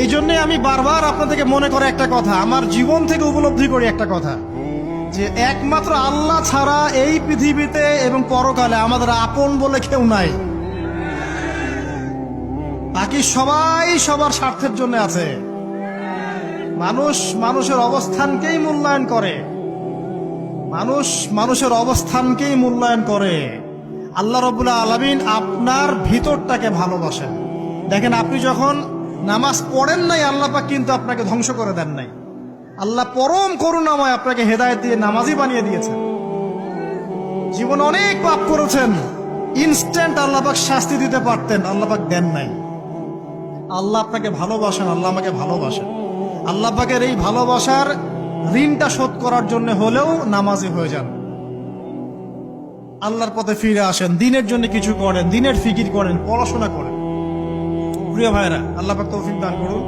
এই জন্যে আমি বারবার আপনাদেরকে মনে করে একটা কথা, আমার জীবন থেকে উপলব্ধি করি একটা কথা, যে একমাত্র আল্লাহ ছাড়া এই পৃথিবীতে এবং পরকালে আমাদের আপন বলে কেউ নাই। বাকি সবাই সবার স্বার্থের জন্য আছে। মানুষ মানুষের অবস্থানকেই মূল্যায়ন করে, মানুষ মানুষের অবস্থানকেই মূল্যায়ন করে। আল্লাহ রাব্বুল আলামিন আপনার ভিতরটাকে ভালোবাসেন। দেখেন, আপনি যখন নামাজ পড়েন নাই, আল্লাহ পাক কিন্তু আপনাকে ধ্বংস করে দেন নাই। আল্লাহ পরম করুণাময় আপনাকে হেদায়েত দিয়ে নামাজি বানিয়ে দিয়েছেন। জীবন অনেক পাপ করেছেন, ইনস্ট্যান্ট আল্লাহ পাক শাস্তি দিতে পারতেন, আল্লাহ পাক দেন নাই। আল্লাহ আপনাকে ভালোবাসেন, আল্লাহ আমাকে ভালোবাসেন। আল্লাহ পাকের এই ভালোবাসার ঋণটা শোধ করার জন্য হলেও নামাজি হয়ে যান, আল্লাহর পথে ফিরে আসেন, দিনের জন্য কিছু করেন, দিনের ফিকির করেন, পড়াশোনা করেন। প্রিয় ভাইরা, আল্লাহ পাক তৌফিক দান করুন।